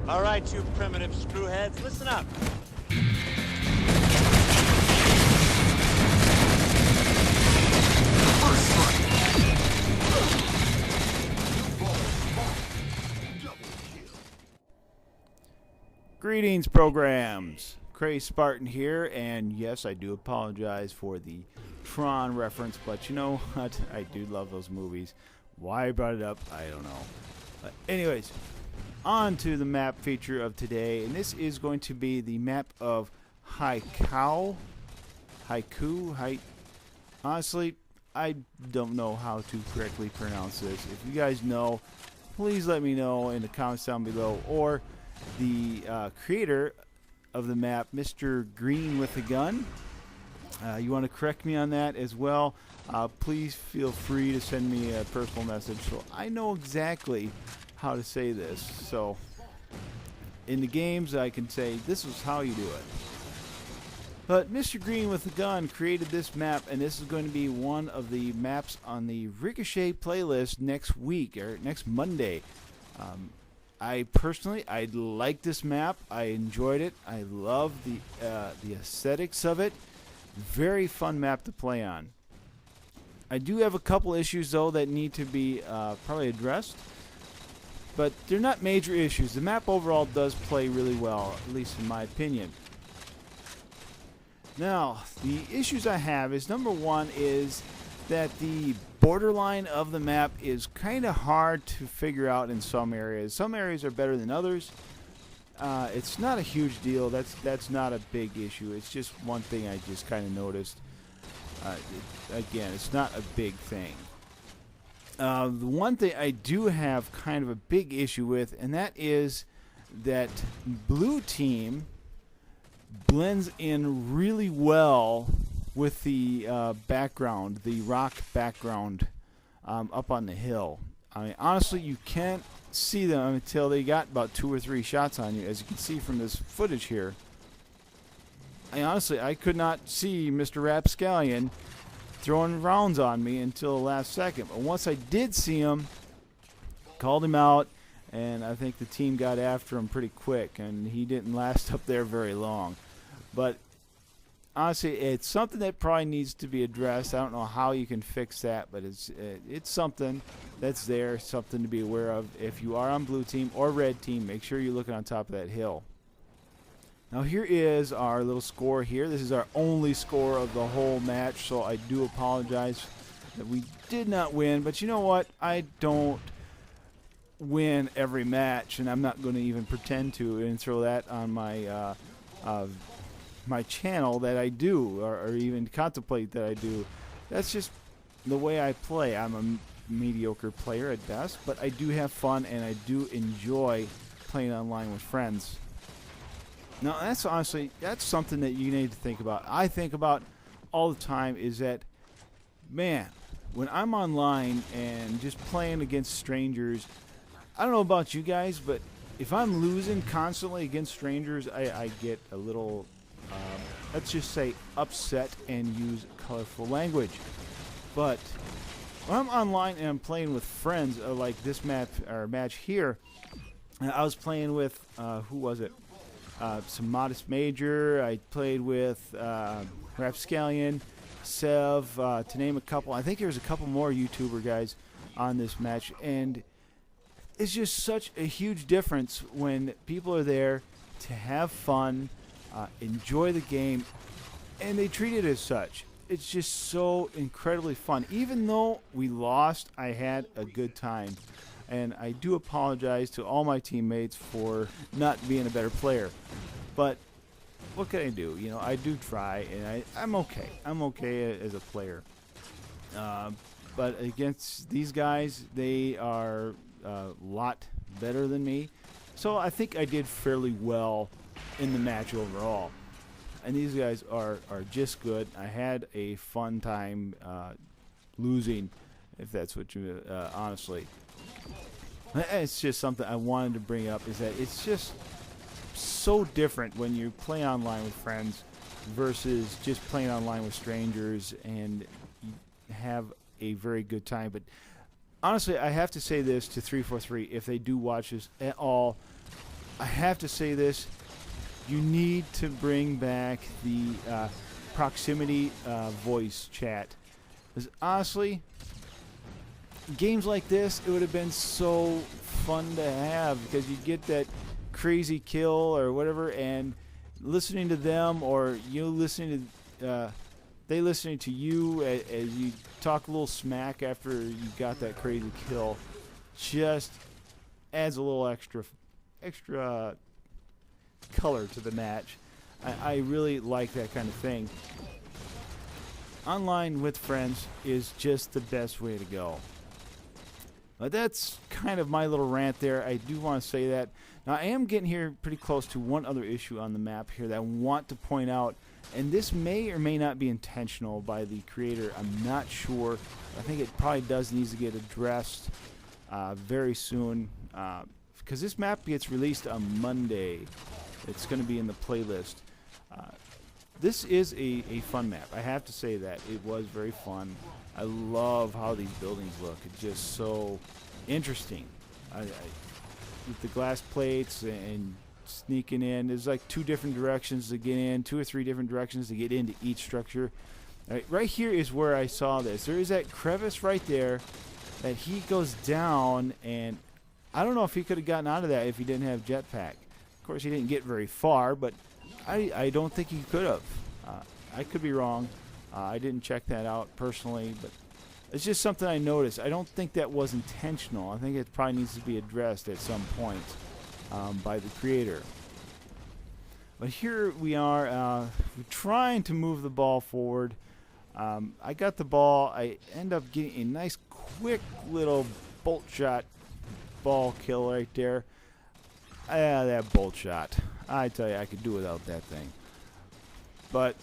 All right, you primitive screwheads, listen up. Greetings, programs. Cray Spartan here, and yes, I do apologize for the Tron reference, but you know what? I do love those movies. Why I brought it up, I don't know. But anyways, on to the map feature of today, and this is going to be the map of Hekau. Honestly, I don't know how to correctly pronounce this. If you guys know, please let me know in the comments down below, or the creator of the map, MrGreenWithaGun. You want to correct me on that as well, please feel free to send me a personal message so I know exactly how to say this. So in the games I can say this is how you do it. But MrGreenWithaGun created this map, and this is going to be one of the maps on the Ricochet playlist next week, or next Monday. I like this map. I enjoyed it. I love the aesthetics of it. Very fun map to play on. I do have a couple issues though that need to be probably addressed, but they're not major issues. The map overall does play really well, at least in my opinion. Now, the issues I have is, number one is that the borderline of the map is kind of hard to figure out in some areas. Some areas are better than others. It's not a huge deal. That's not a big issue. It's just one thing I just kind of noticed. Again, it's not a big thing. The one thing I do have kind of a big issue with, and that is that blue team blends in really well with the background, the rock background up on the hill. I mean, honestly, you can't see them until they got about 2 or 3 shots on you, as you can see from this footage here. I could not see Mr. Rapscallion throwing rounds on me until the last second. But once I did see him, called him out, and I think the team got after him pretty quick, and he didn't last up there very long. But honestly, it's something that probably needs to be addressed. I don't know how you can fix that, but it's something that's there, something to be aware of. If you are on blue team or red team, make sure you're looking on top of that hill. Now here is our little score here. This is our only score of the whole match, so I do apologize that we did not win. But you know what? I don't win every match, and I'm not going to even pretend to and throw that on my my channel that I do, or even contemplate that I do. That's just the way I play. I'm a mediocre player at best, but I do have fun, and I do enjoy playing online with friends. Now, that's something that you need to think about. I think about all the time is that, man, when I'm online and just playing against strangers, I don't know about you guys, but if I'm losing constantly against strangers, I get a little, let's just say, upset and use colorful language. But when I'm online and I'm playing with friends, like this match here, I was playing with, who was it? Some Modest Major. I played with Rapscallion, Sev, to name a couple. I think there's a couple more YouTuber guys on this match, and it's just such a huge difference when people are there to have fun, enjoy the game, and they treat it as such. It's just so incredibly fun. Even though we lost, I had a good time. And I do apologize to all my teammates for not being a better player. But what can I do? You know, I do try, and I'm okay. I'm okay as a player. But against these guys, they are a lot better than me. So I think I did fairly well in the match overall. And these guys are just good. I had a fun time losing, if that's what you, honestly. It's just something I wanted to bring up, is that it's just so different when you play online with friends versus just playing online with strangers and have a very good time. But honestly, I have to say this to 343, if they do watch this at all, I have to say this. You need to bring back the proximity voice chat. Because honestly, games like this, it would have been so fun to have, because you get that crazy kill or whatever, and listening to them, or you listening to they listening to you as you talk a little smack after you got that crazy kill, just adds a little extra color to the match. I really like that kind of thing. Online with friends is just the best way to go. But that's kind of my little rant there. I do want to say that. Now, I am getting here pretty close to one other issue on the map here that I want to point out. And this may or may not be intentional by the creator. I'm not sure. I think it probably needs to get addressed very soon. Because this map gets released on Monday. It's going to be in the playlist. This is a fun map. I have to say that. It was very fun. I love how these buildings look. It's just so interesting. With the glass plates and sneaking in, there's like 2 different directions to get in, 2 or 3 different directions to get into each structure. Right here is where I saw this. There is that crevice right there that he goes down, and I don't know if he could have gotten out of that if he didn't have jetpack. Of course, he didn't get very far, but I don't think he could have. I could be wrong. I didn't check that out personally, but it's just something I noticed. I don't think that was intentional. I think it probably needs to be addressed at some point by the creator. But here we are, we're trying to move the ball forward. I got the ball. I end up getting a nice, quick little bolt shot ball kill right there. That bolt shot. I tell you, I could do without that thing. But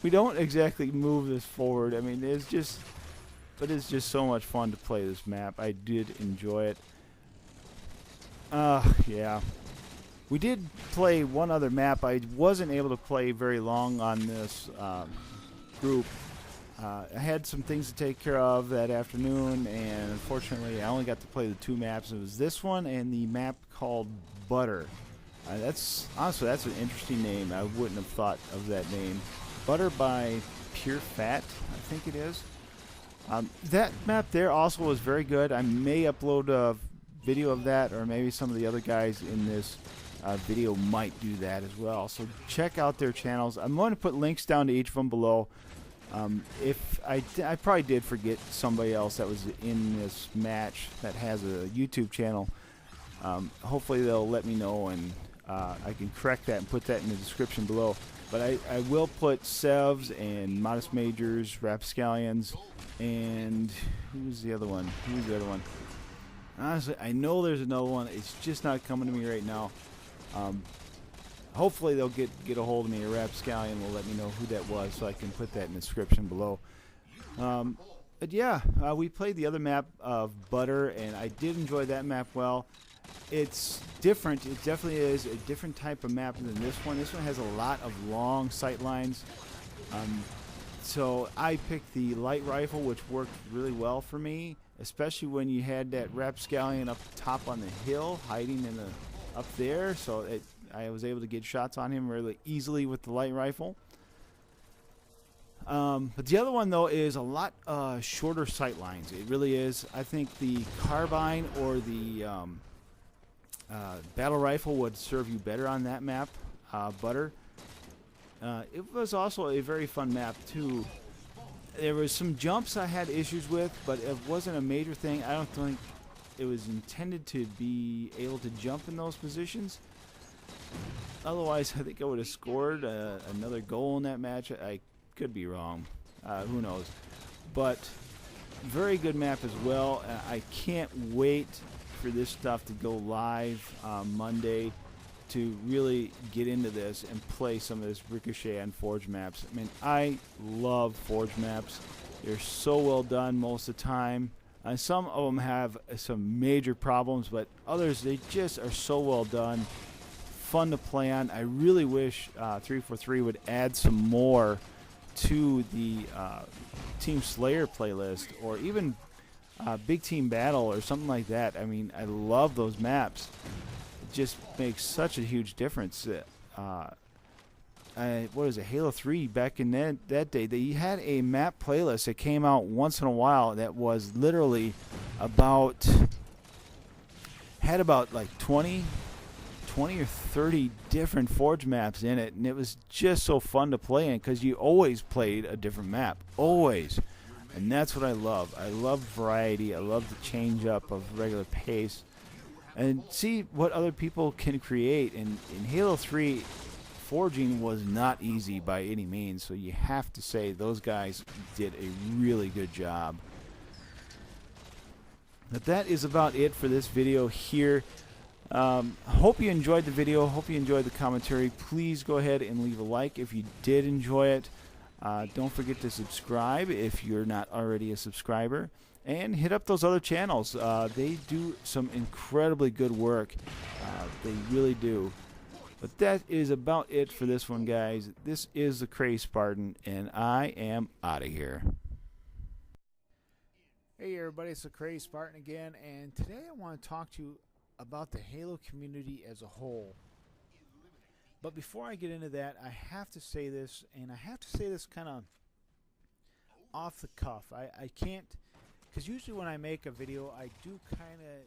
we don't exactly move this forward. I mean, it's just so much fun to play this map. I did enjoy it. Yeah. We did play one other map. I wasn't able to play very long on this group. I had some things to take care of that afternoon, and unfortunately I only got to play the 2 maps. It was this one and the map called Butter. Honestly, that's an interesting name. I wouldn't have thought of that name. Butter by Pure Fat, I think it is. That map there also was very good. I may upload a video of that, or maybe some of the other guys in this video might do that as well. So check out their channels. I'm going to put links down to each of them below. If I probably did forget somebody else that was in this match that has a YouTube channel. Hopefully they'll let me know, and I can correct that and put that in the description below. But I will put Sevs and Modest Majors, Rapscallions, and who's the other one? Honestly, I know there's another one. It's just not coming to me right now. Hopefully they'll get a hold of me, or Rapscallion will let me know who that was, so I can put that in the description below. But yeah, we played the other map of Butter, and I did enjoy that map well. It's different. It definitely is a different type of map than this one. This one has a lot of long sight lines. So I picked the light rifle, which worked really well for me, especially when you had that Rapscallion up top on the hill, hiding in up there. So I was able to get shots on him really easily with the light rifle. But the other one, though, is a lot shorter sight lines. It really is. I think the carbine or the battle rifle would serve you better on that map, Butter. It was also a very fun map, too. There was some jumps I had issues with, but it wasn't a major thing. I don't think it was intended to be able to jump in those positions. Otherwise, I think I would have scored another goal in that match. I could be wrong. Who knows? But very good map as well. I can't wait for this stuff to go live Monday to really get into this and play some of this Ricochet and Forge maps. I mean, I love Forge maps. They're so well done most of the time. Some of them have some major problems, but others, they just are so well done. Fun to play on. I really wish 343 would add some more to the Team Slayer playlist, or even Big Team Battle or something like that. I mean, I love those maps. just makes such a huge difference. What is it, Halo 3, back in that day, they had a map playlist that came out once in a while that was literally had about like 20 or 30 different Forge maps in it, and it was just so fun to play in because you always played a different map, always. And that's what I love. I love variety. I love the change up of regular pace and see what other people can create. And in Halo 3, forging was not easy by any means, so you have to say those guys did a really good job. But that is about it for this video here. Hope you enjoyed the video. Hope you enjoyed the commentary. Please go ahead and leave a like if you did enjoy it. Don't forget to subscribe if you're not already a subscriber. And hit up those other channels. They do some incredibly good work. They really do. But that is about it for this one, guys. This is the Crazy Spartan, and I am out of here. Hey everybody, it's the Crazy Spartan again, and today I want to talk to you about the Halo community as a whole. But before I get into that, I have to say this, and I have to say this kind of off the cuff. I can't, because usually when I make a video, I do kind of